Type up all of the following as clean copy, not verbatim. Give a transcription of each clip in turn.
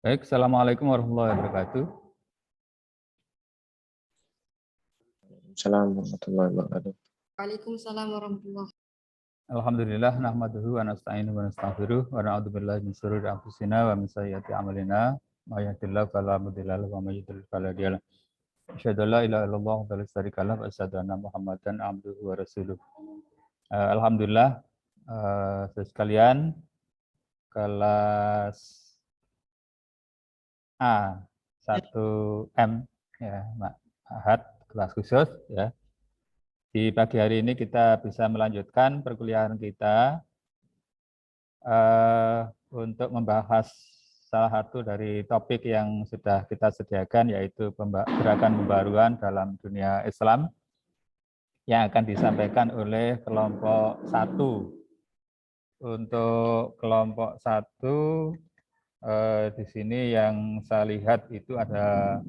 Baik, Assalamualaikum warahmatullahi wabarakatuh. Assalamualaikum warahmatullahi wabarakatuh. Waalaikumsalam warahmatullahi wabarakatuh. Alhamdulillah, nahmaduhu wa nasta'inuhu wa nastaghfiruh wa na'udzubillahi min syururi anfusina wa min sayyiati a'malina. May yahdihillahu fala mudilla lahu wa may yudlil fala hadiya lahu. Asyhadu an la ilaha illallah wa la syarika lahu wa asyhadu anna Muhammadan abduhu wa rasuluh. Alhamdulillah, saudara sekalian, kelas A 1M ya, Ahad, kelas khusus ya. Di pagi hari ini kita bisa melanjutkan perkuliahan kita untuk membahas salah satu dari topik yang sudah kita sediakan, yaitu gerakan pembaruan dalam dunia Islam yang akan disampaikan oleh kelompok 1. Untuk kelompok 1 di sini yang saya lihat itu ada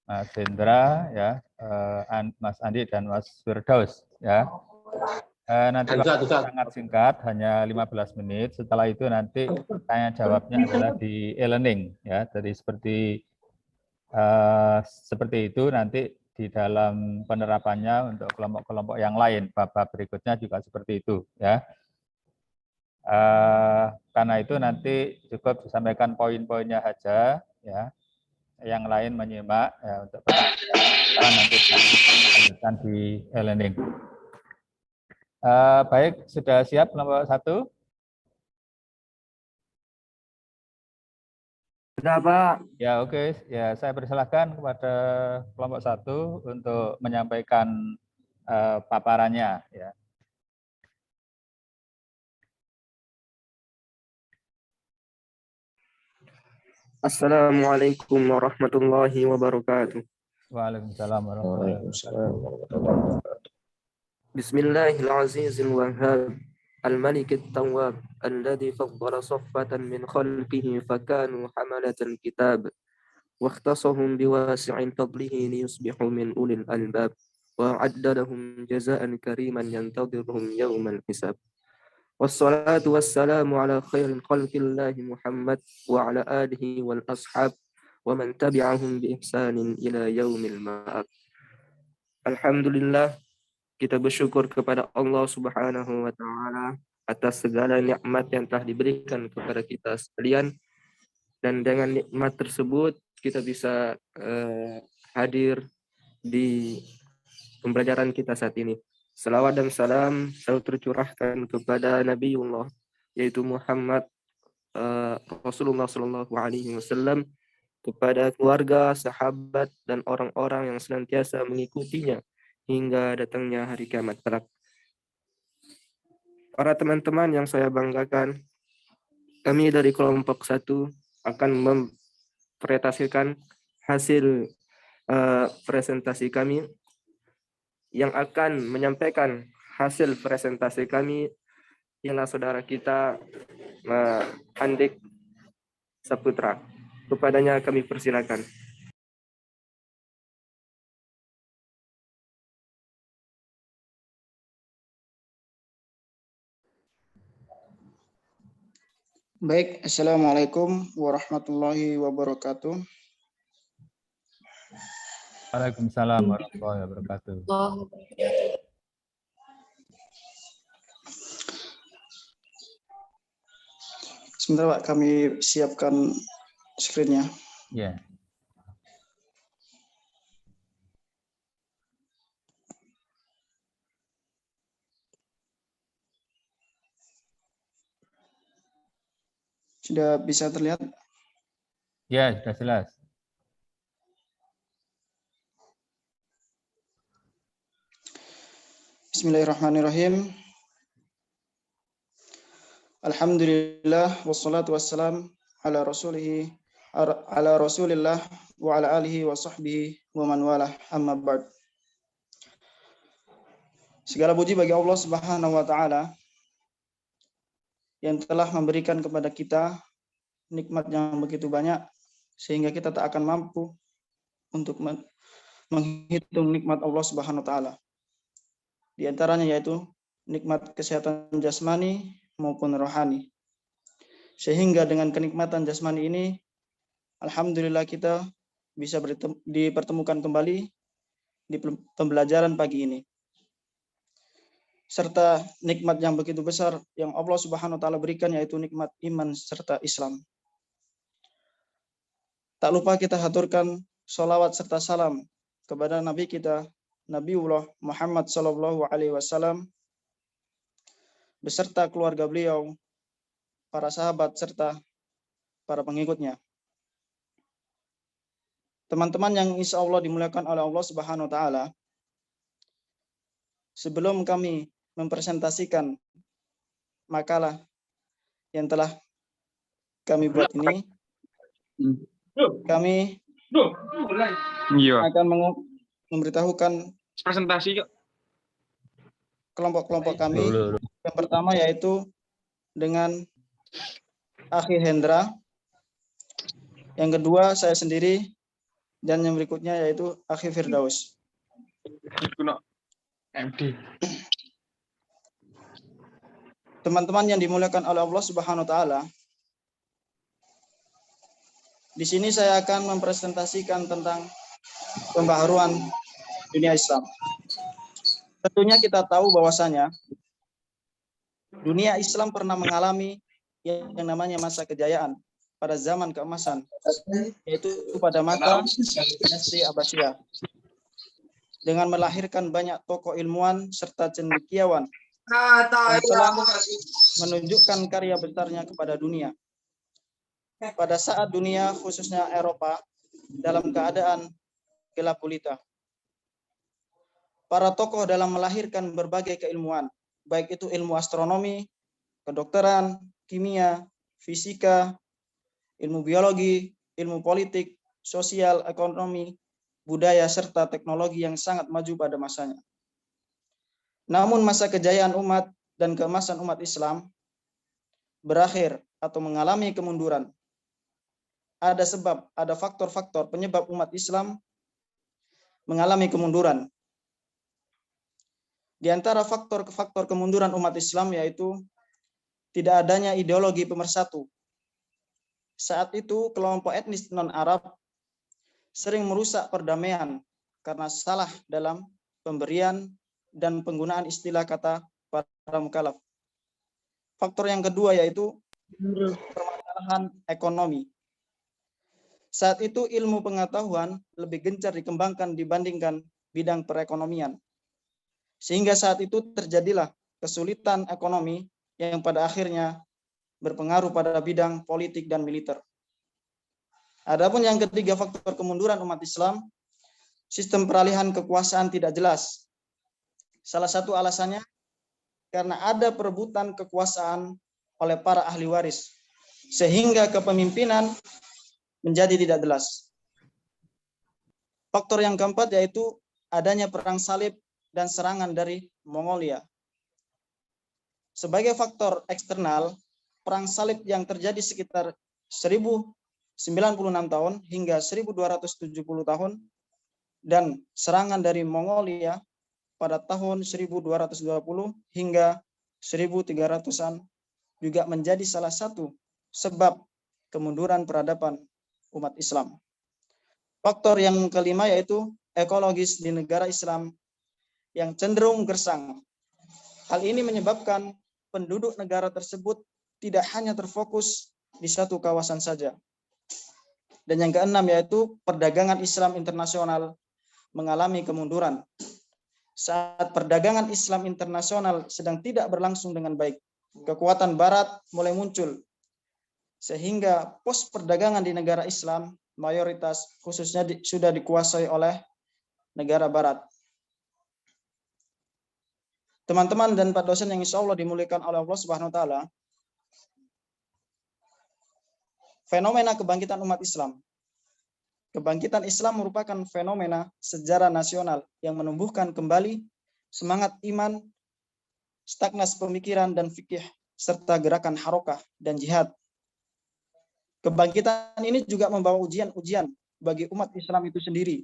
Mas Hendra, ya, Mas Andi dan Mas Firdaus, ya. Nanti waktu sangat singkat, hanya 15 menit. Setelah itu nanti tanya jawabnya adalah di e-learning, ya. Jadi seperti itu nanti di dalam penerapannya untuk kelompok-kelompok yang lain. Bab berikutnya juga seperti itu, ya. Karena itu nanti cukup disampaikan poin-poinnya saja, ya. Yang lain menyimak ya, untuk pertanyaan nanti dilanjutkan di e-learning. Baik, sudah siap kelompok 1? Sudah, Pak. Ya, oke. Ya, saya persilahkan kepada kelompok 1 untuk menyampaikan paparannya, ya. Assalamualaikum warahmatullahi wabarakatuh. Waalaikumsalam warahmatullahi wabarakatuh. Bismillahirrahmanirrahim. Wahhab al-malik at-tawwab alladhi faddala saffatan min khalqihi fakanu hamalatal kitab wa ikhtasahum biwasi'in fadlihi liyusbihu min ulil albab wa a'adda lahum jazaan kariman yantadhiruhum yawmal hisab. Wassalatu wassalamu ala khairin khalqillahi Muhammad wa ala alihi wal ashab wa man tabi'ahum bi ihsanin ila yaumil ma'ad. Alhamdulillah, kita bersyukur kepada Allah Subhanahu wa taala atas segala nikmat yang telah diberikan kepada kita sekalian, dan dengan nikmat tersebut kita bisa hadir di pembelajaran kita saat ini. Salawat dan salam selalu tercurahkan kepada Nabiullah, yaitu Muhammad Rasulullah Sallallahu Alaihi Wasallam, kepada keluarga, sahabat, dan orang-orang yang senantiasa mengikutinya hingga datangnya hari kiamat kelak. Para teman-teman yang saya banggakan, kami dari kelompok 1 akan mempresentasikan hasil presentasi kami. Yang akan menyampaikan hasil presentasi kami ialah saudara kita Andik Saputra. Kepadanya kami persilakan. Baik, Assalamualaikum warahmatullahi wabarakatuh. Waalaikumsalam warahmatullahi wabarakatuh. Sebentar Pak, kami siapkan screen-nya. Ya. Sudah bisa terlihat? Ya, sudah jelas. Bismillahirrahmanirrahim. Alhamdulillah wassalatu wassalam ala Rasulillah wa ala alihi wa sahbihi wa man walah, amma ba'd. Segala puji bagi Allah Subhanahu wa taala yang telah memberikan kepada kita nikmat yang begitu banyak sehingga kita tak akan mampu untuk menghitung nikmat Allah Subhanahu wa taala. Di antaranya yaitu nikmat kesehatan jasmani maupun rohani. Sehingga dengan kenikmatan jasmani ini, alhamdulillah kita bisa dipertemukan kembali di pembelajaran pagi ini. Serta nikmat yang begitu besar yang Allah Subhanahu wa taala berikan, yaitu nikmat iman serta Islam. Tak lupa kita haturkan sholawat serta salam kepada Nabi kita, Nabiullah Muhammad sallallahu alaihi wasallam, beserta keluarga beliau, para sahabat serta para pengikutnya. Teman-teman yang insya Allah dimuliakan oleh Allah Subhanahu wa taala, sebelum kami mempresentasikan makalah yang telah kami buat ini, kami akan memberitahukan presentasi kok kelompok-kelompok kami. Yang pertama yaitu dengan Akhi Hendra, yang kedua saya sendiri, dan yang berikutnya yaitu Akhi Firdaus. MD. Teman-teman yang dimuliakan oleh Allah Subhanahu wa taala, di sini saya akan mempresentasikan tentang pembaharuan dunia Islam. Tentunya kita tahu bahwasanya dunia Islam pernah mengalami yang namanya masa kejayaan pada zaman keemasan, yaitu pada masa dinasti Abbasiyah, dengan melahirkan banyak tokoh ilmuwan serta cendekiawan yang telah menunjukkan karya besarnya kepada dunia. Pada saat dunia, khususnya Eropa, dalam keadaan gelap gulita, para tokoh dalam melahirkan berbagai keilmuan, baik itu ilmu astronomi, kedokteran, kimia, fisika, ilmu biologi, ilmu politik, sosial, ekonomi, budaya, serta teknologi yang sangat maju pada masanya. Namun masa kejayaan umat dan keemasan umat Islam berakhir atau mengalami kemunduran. Ada sebab, ada faktor-faktor penyebab umat Islam mengalami kemunduran. Di antara faktor-faktor kemunduran umat Islam yaitu tidak adanya ideologi pemersatu. Saat itu kelompok etnis non-Arab sering merusak perdamaian karena salah dalam pemberian dan penggunaan istilah kata para mukallaf. Faktor yang kedua yaitu permasalahan ekonomi. Saat itu ilmu pengetahuan lebih gencar dikembangkan dibandingkan bidang perekonomian. Sehingga saat itu terjadilah kesulitan ekonomi yang pada akhirnya berpengaruh pada bidang politik dan militer. Adapun yang ketiga faktor kemunduran umat Islam, sistem peralihan kekuasaan tidak jelas. Salah satu alasannya karena ada perebutan kekuasaan oleh para ahli waris, sehingga kepemimpinan menjadi tidak jelas. Faktor yang keempat yaitu adanya perang salib dan serangan dari Mongolia. Sebagai faktor eksternal, perang salib yang terjadi sekitar 1096 tahun hingga 1270 tahun dan serangan dari Mongolia pada tahun 1220 hingga 1300-an juga menjadi salah satu sebab kemunduran peradaban umat Islam. Faktor yang kelima yaitu ekologis di negara Islam yang cenderung gersang. Hal ini menyebabkan penduduk negara tersebut tidak hanya terfokus di satu kawasan saja. Dan yang keenam yaitu perdagangan Islam internasional mengalami kemunduran. Saat perdagangan Islam internasional sedang tidak berlangsung dengan baik, kekuatan Barat mulai muncul, sehingga pos perdagangan di negara Islam mayoritas khususnya sudah dikuasai oleh negara Barat. Teman-teman dan Pak dosen yang insya Allah dimuliakan oleh Allah Subhanahu wa taala, fenomena kebangkitan umat Islam. Kebangkitan Islam merupakan fenomena sejarah nasional yang menumbuhkan kembali semangat iman, stagnas pemikiran dan fikih, serta gerakan harokah dan jihad. Kebangkitan ini juga membawa ujian-ujian bagi umat Islam itu sendiri,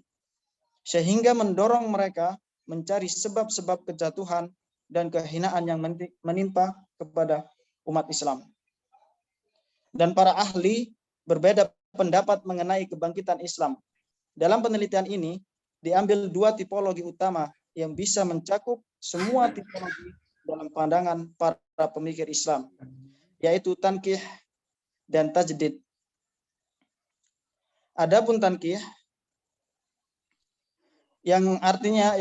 sehingga mendorong mereka mencari sebab-sebab kejatuhan dan kehinaan yang menimpa kepada umat Islam. Dan para ahli berbeda pendapat mengenai kebangkitan Islam. Dalam penelitian ini diambil dua tipologi utama yang bisa mencakup semua tipologi dalam pandangan para pemikir Islam, yaitu tankih dan tajdid. Adapun tankih yang artinya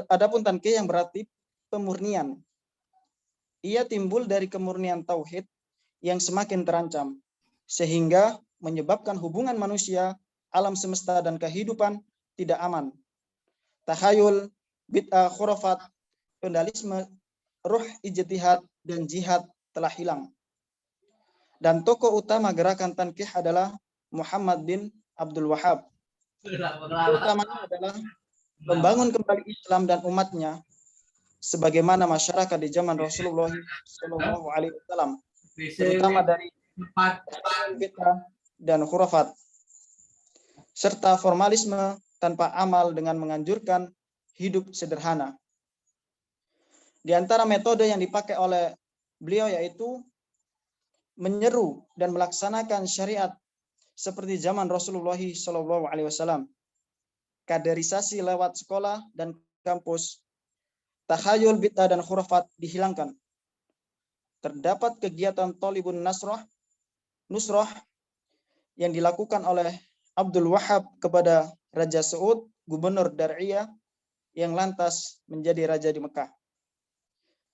adapun tankih yang berarti pemurnian. Ia timbul dari kemurnian tauhid yang semakin terancam, sehingga menyebabkan hubungan manusia, alam semesta dan kehidupan tidak aman. Tahayul, bid'ah, khurafat, vandalisme, ruh ijtihad dan jihad telah hilang. Dan tokoh utama gerakan tankih adalah Muhammad bin Abdul Wahhab. Utamanya adalah membangun kembali Islam dan umatnya sebagaimana masyarakat di zaman Rasulullah SAW, terutama dari bid'ah dan khurafat, serta formalisme tanpa amal dengan menganjurkan hidup sederhana. Di antara metode yang dipakai oleh beliau yaitu menyeru dan melaksanakan syariat seperti zaman Rasulullah SAW, kaderisasi lewat sekolah dan kampus, tahayul, bid'ah dan khurafat dihilangkan. Terdapat kegiatan Thalibun Nusrah yang dilakukan oleh Abdul Wahhab kepada Raja Saud, gubernur Dar'iyah, yang lantas menjadi raja di Mekah.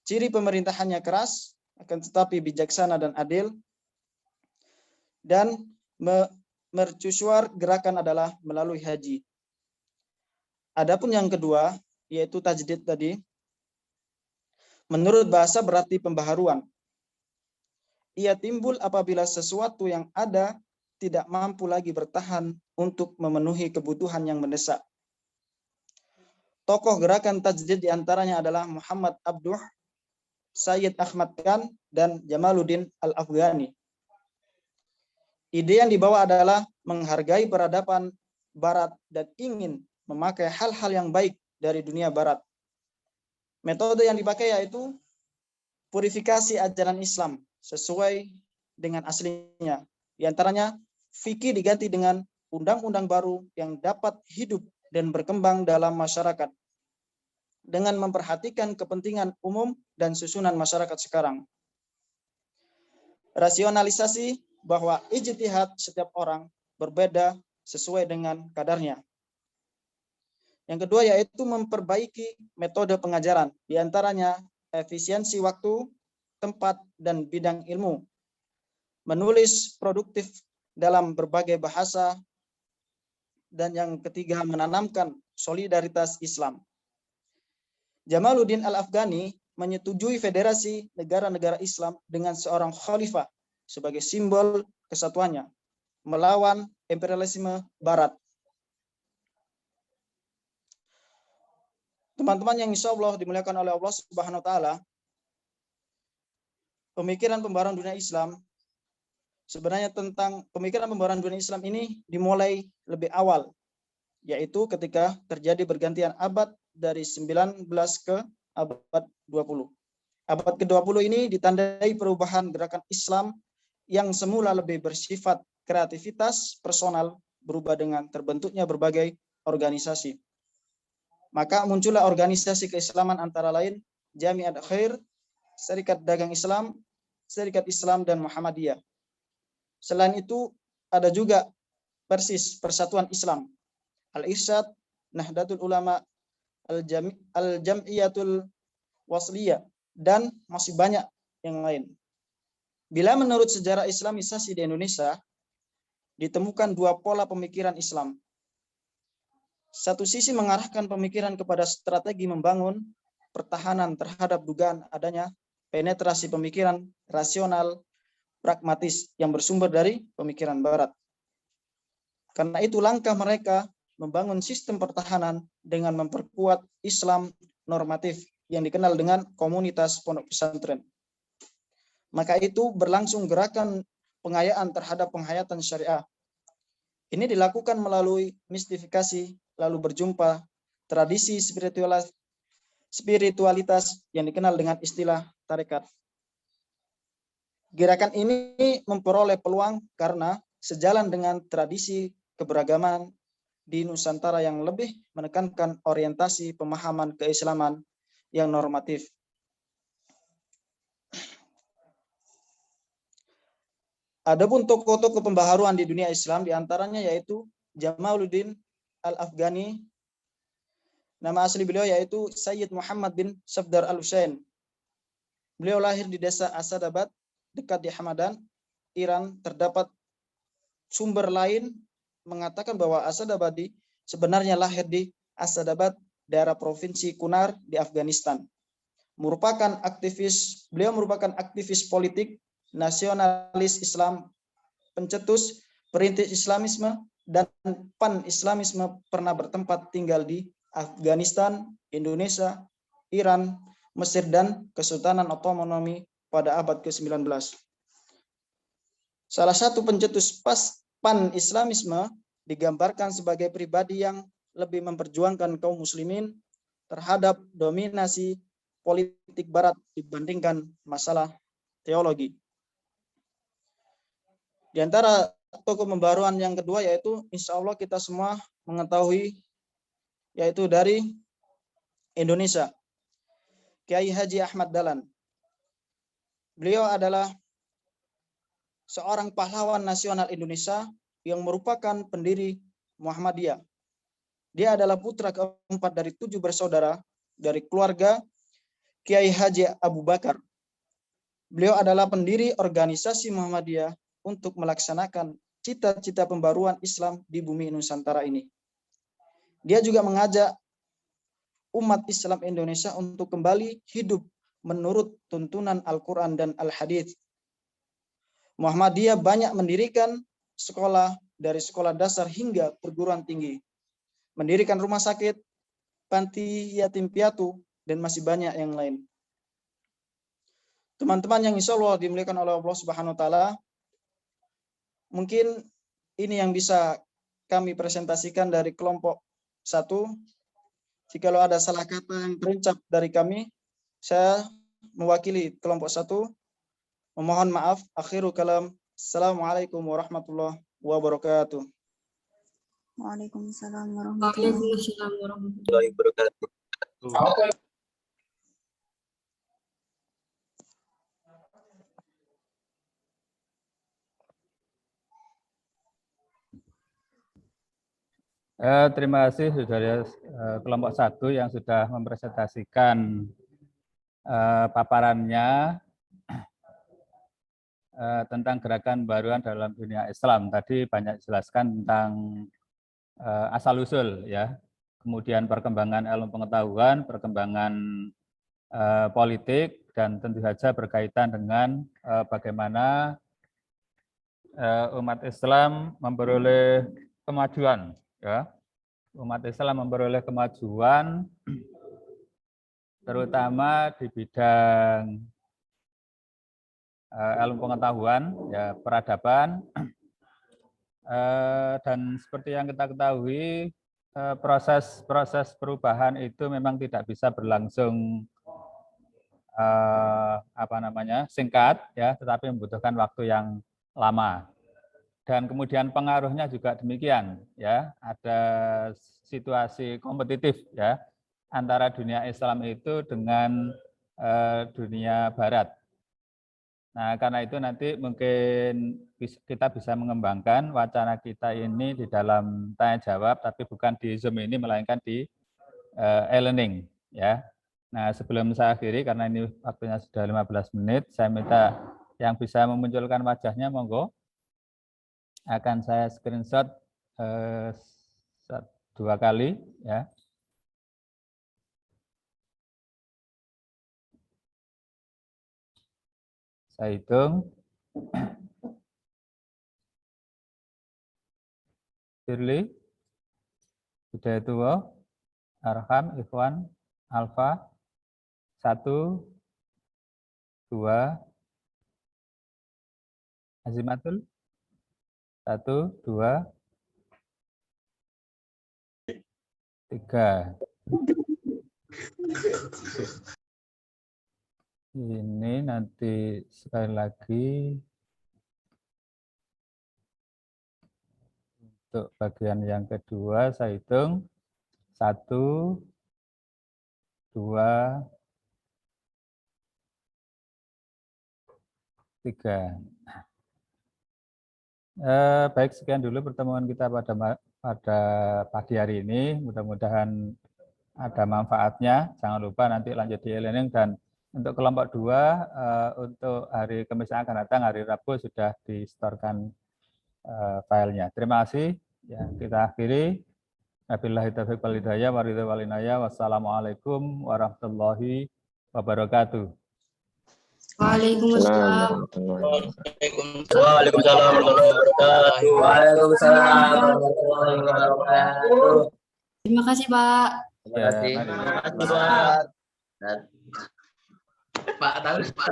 Ciri pemerintahannya keras, akan tetapi bijaksana dan adil, dan mercusuar gerakan adalah melalui haji. Adapun yang kedua, yaitu tajdid tadi, menurut bahasa berarti pembaharuan. Ia timbul apabila sesuatu yang ada tidak mampu lagi bertahan untuk memenuhi kebutuhan yang mendesak. Tokoh gerakan tajdid diantaranya adalah Muhammad Abduh, Sayyid Ahmad Khan, dan Jamaluddin Al-Afghani. Ide yang dibawa adalah menghargai peradaban Barat dan ingin memakai hal-hal yang baik dari dunia Barat. Metode yang dipakai yaitu purifikasi ajaran Islam sesuai dengan aslinya. Di antaranya, fikih diganti dengan undang-undang baru yang dapat hidup dan berkembang dalam masyarakat dengan memperhatikan kepentingan umum dan susunan masyarakat sekarang. Rasionalisasi bahwa ijtihad setiap orang berbeda sesuai dengan kadarnya. Yang kedua yaitu memperbaiki metode pengajaran, di antaranya efisiensi waktu, tempat, dan bidang ilmu. Menulis produktif dalam berbagai bahasa. Dan yang ketiga, menanamkan solidaritas Islam. Jamaluddin Al-Afghani menyetujui federasi negara-negara Islam dengan seorang khalifah sebagai simbol kesatuannya melawan imperialisme Barat. Teman-teman yang insya Allah dimuliakan oleh Allah Subhanahu wa taala, pemikiran pembaruan dunia Islam, sebenarnya tentang pemikiran pembaruan dunia Islam ini dimulai lebih awal, yaitu ketika terjadi pergantian abad dari 19 ke abad 20. Abad ke-20 ini ditandai perubahan gerakan Islam yang semula lebih bersifat kreativitas personal berubah dengan terbentuknya berbagai organisasi. Maka muncullah organisasi keislaman antara lain Jamiat Khair, Serikat Dagang Islam, Serikat Islam, dan Muhammadiyah. Selain itu ada juga Persis, Persatuan Islam, Al-Irsyad, Nahdlatul Ulama, Al-Jam'iyatul Wasliyah, dan masih banyak yang lain. Bila menurut sejarah Islamisasi di Indonesia, ditemukan dua pola pemikiran Islam. Satu sisi mengarahkan pemikiran kepada strategi membangun pertahanan terhadap dugaan adanya penetrasi pemikiran rasional pragmatis yang bersumber dari pemikiran Barat. Karena itu langkah mereka membangun sistem pertahanan dengan memperkuat Islam normatif yang dikenal dengan komunitas pondok pesantren. Maka itu berlangsung gerakan pengayaan terhadap penghayatan syariah. Ini dilakukan melalui mistifikasi, lalu berjumpa tradisi spiritualitas yang dikenal dengan istilah tarekat. Gerakan ini memperoleh peluang karena sejalan dengan tradisi keberagaman di Nusantara yang lebih menekankan orientasi pemahaman keislaman yang normatif. Adapun tokoh-tokoh pembaharuan di dunia Islam diantaranya yaitu Jamaluddin Al-Afghani. Nama asli beliau yaitu Sayyid Muhammad bin Safdar Al-Husain. Beliau lahir di desa Asadabad, dekat di Hamadan, Iran. Terdapat sumber lain mengatakan bahwa Asadabadi sebenarnya lahir di Asadabad, daerah provinsi Kunar di Afghanistan. Beliau merupakan aktivis politik, nasionalis Islam, pencetus perintis Islamisme dan pan-Islamisme, pernah bertempat tinggal di Afghanistan, Indonesia, Iran, Mesir, dan Kesultanan Otonomi pada abad ke-19. Salah satu pencetus pan-Islamisme digambarkan sebagai pribadi yang lebih memperjuangkan kaum muslimin terhadap dominasi politik Barat dibandingkan masalah teologi. Di antara tokoh pembaruan yang kedua yaitu insya Allah kita semua mengetahui, yaitu dari Indonesia, Kiai Haji Ahmad Dahlan. Beliau adalah seorang pahlawan nasional Indonesia yang merupakan pendiri Muhammadiyah. Dia adalah putra keempat dari 7 bersaudara dari keluarga Kiai Haji Abu Bakar. Beliau adalah pendiri organisasi Muhammadiyah untuk melaksanakan cita-cita pembaruan Islam di bumi Nusantara ini. Dia juga mengajak umat Islam Indonesia untuk kembali hidup menurut tuntunan Al-Quran dan Al-Hadits. Muhammadiyah banyak mendirikan sekolah, dari sekolah dasar hingga perguruan tinggi, mendirikan rumah sakit, panti yatim piatu, dan masih banyak yang lain. Teman-teman yang insya Allah dimuliakan oleh Allah Subhanahu wa Ta'ala, mungkin ini yang bisa kami presentasikan dari kelompok 1. Jikalau ada salah kata yang terucap dari kami, saya mewakili kelompok 1 memohon maaf. Akhirul kalam. Assalamualaikum warahmatullahi wabarakatuh. Waalaikumsalam warahmatullahi Waalaikumsalam warahmatullahi wabarakatuh. Terima kasih saudara kelompok 1 yang sudah mempresentasikan paparannya tentang gerakan baruan dalam dunia Islam. Tadi banyak dijelaskan tentang asal-usul, ya, kemudian perkembangan ilmu pengetahuan, perkembangan politik, dan tentu saja berkaitan dengan bagaimana umat Islam memperoleh kemajuan. Ya, umat Islam memperoleh kemajuan terutama di bidang ilmu pengetahuan, ya, peradaban, dan seperti yang kita ketahui proses perubahan itu memang tidak bisa berlangsung singkat, ya, tetapi membutuhkan waktu yang lama. Dan kemudian pengaruhnya juga demikian, ya, ada situasi kompetitif, ya, antara dunia Islam itu dengan dunia Barat. Nah, karena itu nanti mungkin kita bisa mengembangkan wacana kita ini di dalam tanya jawab, tapi bukan di Zoom ini, melainkan di e-learning, ya. Nah, sebelum saya akhiri karena ini waktunya sudah 15 menit, saya minta yang bisa memunculkan wajahnya, monggo. Akan saya screenshot 2 kali, ya. Saya hitung. Firly, Hidayatullah, Arham, Ikhwan, Alfa, 1, 2, Azimatul, 1, 2, 3. Ini nanti sekali lagi untuk bagian yang kedua saya hitung 1, 2, 3. Baik, sekian dulu pertemuan kita pada pagi hari ini. Mudah-mudahan ada manfaatnya. Jangan lupa nanti lanjut di e-learning, dan untuk kelompok 2 untuk hari Kamis yang akan datang, hari Rabu sudah distorkan filenya. Terima kasih. Ya, kita akhiri. Wabillahi taufiq wal hidayah wa ridha wal inayah. Wassalamualaikum warahmatullahi wabarakatuh. Waalaikumsalam. Waalaikumsalam warahmatullahi wabarakatuh. Terima kasih, Pak. Ya, mari. Pak tahu Pak.